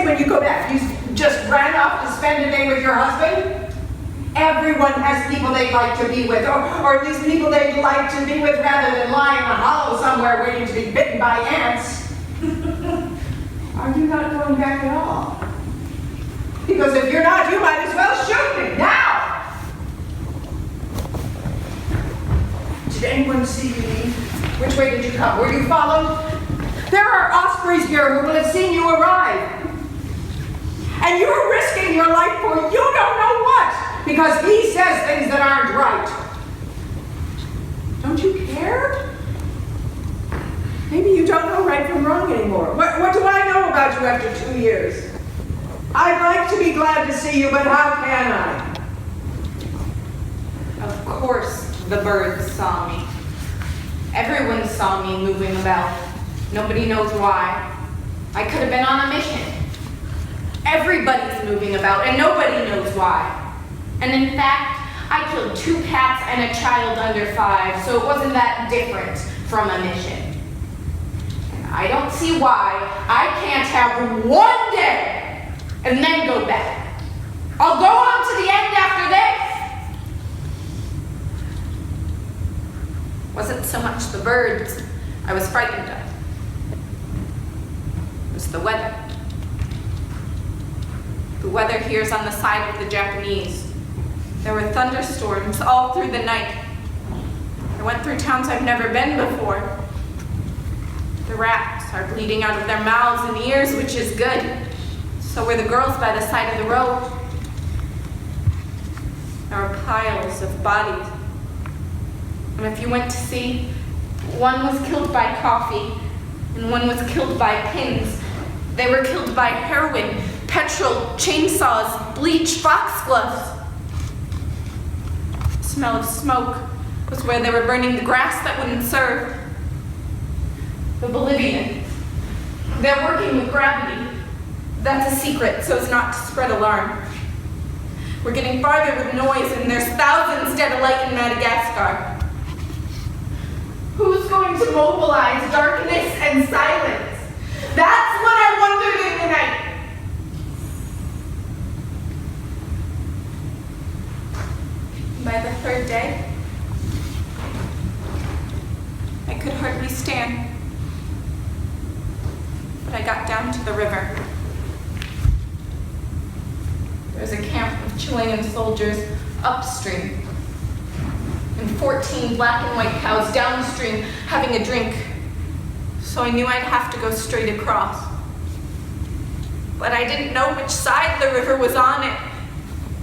when you go back? You just ran off to spend a day with your husband? Everyone has people they'd like to be with, or at least people they'd like to be with rather than lying in a hollow somewhere waiting to be bitten by ants. Are you not going back at all? Because if you're not, you might as well shoot me, now! Did anyone see you leave? Which way did you come? Were you followed? There are ospreys here who will have seen you arrive. And you're risking your life for you don't know what, because he says things that aren't right. Don't you care? Maybe you don't know right from wrong anymore. What do I know about you after 2 years? I'd like to be glad to see you, but how can I? Of course the birds saw me. Everyone saw me moving about. Nobody knows why. I could have been on a mission. Everybody's moving about, and nobody knows why. And in fact, I killed 2 cats and a child under 5, so it wasn't that different from a mission. And I don't see why I can't have one day and then go back. I'll go on to the end after this. Wasn't so much the birds I was frightened of. It was the weather. The weather here's on the side of the Japanese. There were thunderstorms all through the night. I went through towns I've never been before. The rats are bleeding out of their mouths and ears, which is good. So were the girls by the side of the road. There were piles of bodies. And if you went to see, one was killed by coffee, and one was killed by pins. They were killed by heroin, petrol, chainsaws, bleach, foxgloves. The smell of smoke was where they were burning the grass that wouldn't serve. The Bolivians, they're working with gravity. That's a secret, so as not to spread alarm. We're getting farther with noise, and there's thousands dead alike in Madagascar. Who's going to mobilize darkness and silence? That's what I wondered in the night. By the 3rd day, I could hardly stand. But I got down to the river. There was a camp of Chilean soldiers upstream, and 14 black and white cows downstream having a drink. So I knew I'd have to go straight across. But I didn't know which side the river was on. It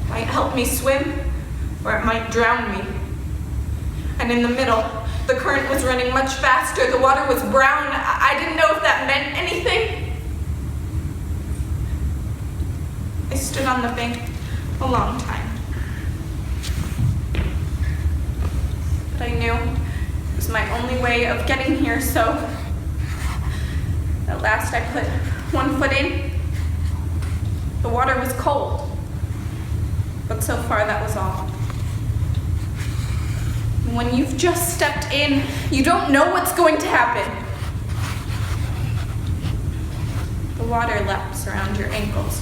might help me swim, or it might drown me. And in the middle, the current was running much faster. The water was brown. I didn't know if that meant anything. I stood on the bank a long time. But I knew it was my only way of getting here, so at last I put one foot in. The water was cold, but so far that was all. When you've just stepped in, you don't know what's going to happen. The water laps around your ankles.